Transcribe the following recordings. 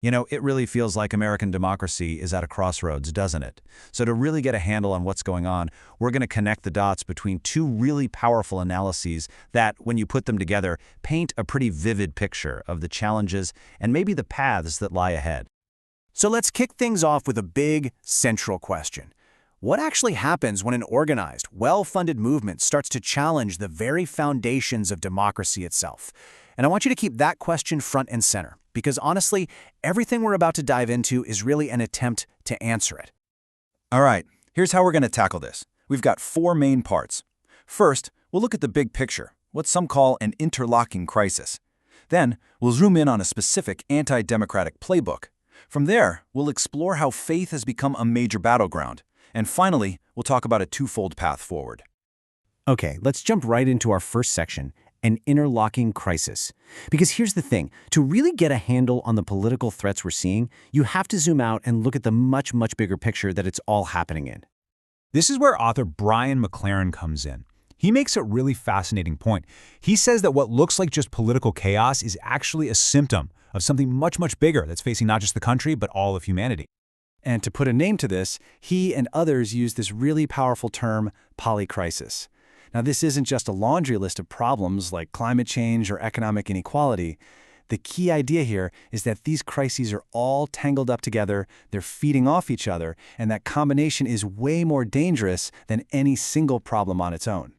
It really feels like American democracy is at a crossroads, doesn't it? So to really get a handle on what's going on, we're going to connect the dots between two really powerful analyses that, when you put them together, paint a pretty vivid picture of the challenges and maybe the paths that lie ahead. So let's kick things off with a big, central question. What actually happens when an organized, well-funded movement starts to challenge the very foundations of democracy itself? And I want you to keep that question front and center, because honestly, everything we're about to dive into is really an attempt to answer it. All right, here's how we're going to tackle this. We've got four main parts. First, we'll look at the big picture, what some call an interlocking crisis. Then, we'll zoom in on a specific anti-democratic playbook. From there, we'll explore how faith has become a major battleground. And finally, we'll talk about a twofold path forward. Okay, let's jump right into our first section, an interlocking crisis. Because here's the thing, to really get a handle on the political threats we're seeing, you have to zoom out and look at the much, much bigger picture that it's all happening in. This is where author Brian McLaren comes in. He makes a really fascinating point. He says that what looks like just political chaos is actually a symptom of something much, much bigger that's facing not just the country, but all of humanity. And to put a name to this, he and others use this really powerful term, polycrisis. Now, this isn't just a laundry list of problems like climate change or economic inequality. The key idea here is that these crises are all tangled up together, they're feeding off each other, and that combination is way more dangerous than any single problem on its own.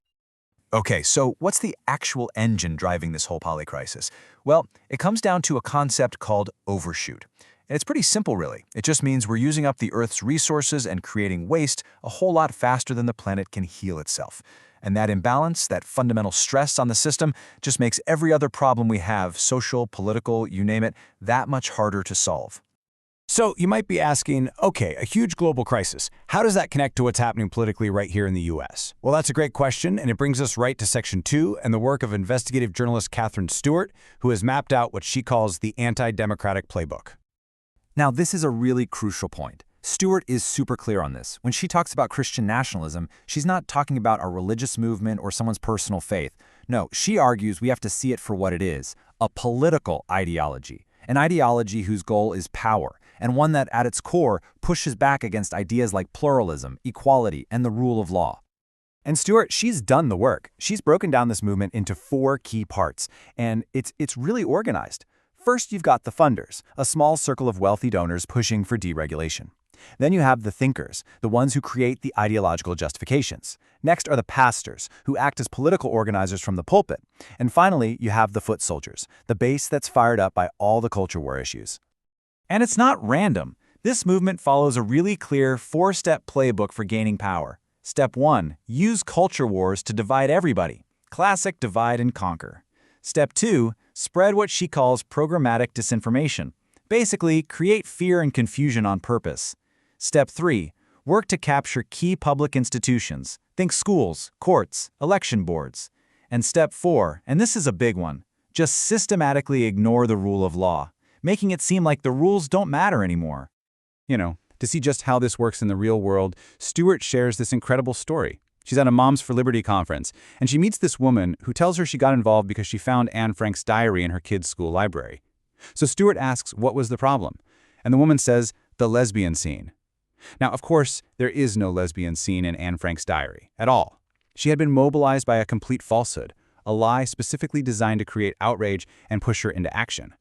Okay, so what's the actual engine driving this whole polycrisis? Well, it comes down to a concept called overshoot. And it's pretty simple, really. It just means we're using up the Earth's resources and creating waste a whole lot faster than the planet can heal itself. And that imbalance, that fundamental stress on the system, just makes every other problem we have, social, political, you name it, that much harder to solve. So you might be asking, okay, a huge global crisis. How does that connect to what's happening politically right here in the U.S.? Well, that's a great question, and it brings us right to Section 2 and the work of investigative journalist Katherine Stewart, who has mapped out what she calls the anti-democratic playbook. Now, this is a really crucial point. Stewart is super clear on this. When she talks about Christian nationalism, she's not talking about a religious movement or someone's personal faith. No, she argues we have to see it for what it is, a political ideology. An ideology whose goal is power, and one that at its core pushes back against ideas like pluralism, equality, and the rule of law. And Stewart, she's done the work. She's broken down this movement into four key parts, and it's really organized. First, you've got the funders, a small circle of wealthy donors pushing for deregulation. Then you have the thinkers, the ones who create the ideological justifications. Next are the pastors, who act as political organizers from the pulpit. And finally, you have the foot soldiers, the base that's fired up by all the culture war issues. And it's not random. This movement follows a really clear four-step playbook for gaining power. Step 1, use culture wars to divide everybody. Classic divide and conquer. Step 2, spread what she calls programmatic disinformation. Basically, create fear and confusion on purpose. Step 3, work to capture key public institutions. Think schools, courts, election boards. And Step 4, and this is a big one, just systematically ignore the rule of law, making it seem like the rules don't matter anymore. To see just how this works in the real world, Stewart shares this incredible story. She's at a Moms for Liberty conference, and she meets this woman who tells her she got involved because she found Anne Frank's diary in her kid's school library. So Stewart asks what was the problem, and the woman says, the lesbian scene. Now, of course, there is no lesbian scene in Anne Frank's diary at all. She had been mobilized by a complete falsehood, a lie specifically designed to create outrage and push her into action.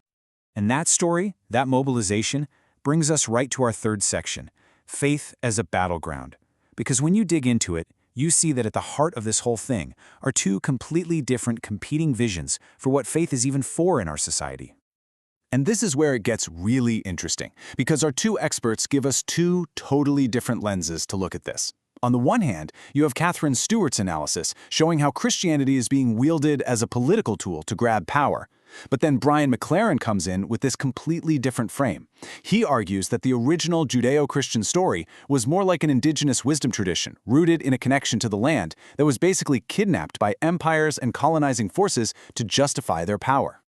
And that story, that mobilization, brings us right to our third section, faith as a battleground. Because when you dig into it, you see that at the heart of this whole thing are two completely different competing visions for what faith is even for in our society. And this is where it gets really interesting, because our two experts give us two totally different lenses to look at this. On the one hand, you have Katherine Stewart's analysis showing how Christianity is being wielded as a political tool to grab power. But then Brian McLaren comes in with this completely different frame. He argues that the original Judeo-Christian story was more like an indigenous wisdom tradition, rooted in a connection to the land that was basically kidnapped by empires and colonizing forces to justify their power.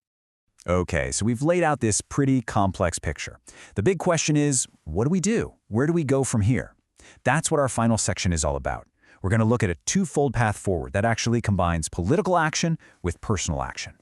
Okay, so we've laid out this pretty complex picture. The big question is, what do we do? Where do we go from here? That's what our final section is all about. We're going to look at a twofold path forward that actually combines political action with personal action.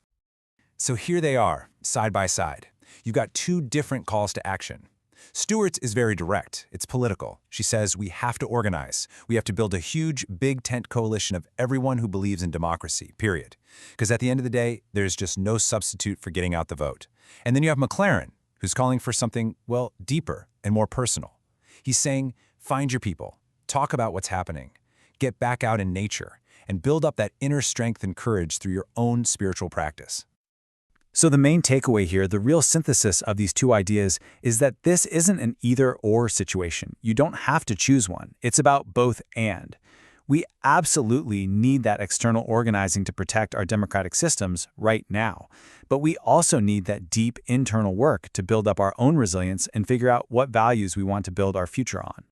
So here they are, side by side. You've got two different calls to action. Stewart's is very direct. It's political. She says we have to organize. We have to build a huge, big tent coalition of everyone who believes in democracy, period. Because at the end of the day, there's just no substitute for getting out the vote. And then you have McLaren, who's calling for something, well, deeper and more personal. He's saying, find your people, talk about what's happening, get back out in nature, and build up that inner strength and courage through your own spiritual practice. So the main takeaway here, the real synthesis of these two ideas, is that this isn't an either-or situation. You don't have to choose one. It's about both and. We absolutely need that external organizing to protect our democratic systems right now. But we also need that deep internal work to build up our own resilience and figure out what values we want to build our future on.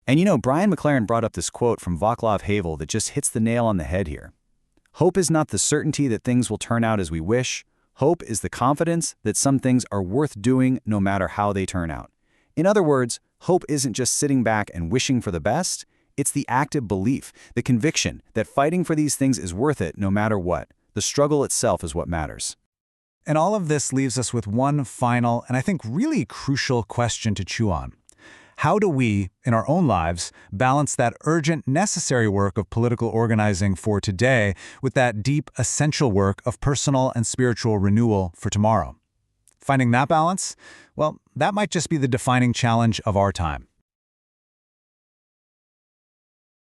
And you know, Brian McLaren brought up this quote from Václav Havel that just hits the nail on the head here. Hope is not the certainty that things will turn out as we wish. Hope is the confidence that some things are worth doing no matter how they turn out. In other words, hope isn't just sitting back and wishing for the best. It's the active belief, the conviction that fighting for these things is worth it no matter what. The struggle itself is what matters. And all of this leaves us with one final and I think really crucial question to chew on. How do we, in our own lives, balance that urgent, necessary work of political organizing for today with that deep, essential work of personal and spiritual renewal for tomorrow? Finding that balance? Well, that might just be the defining challenge of our time.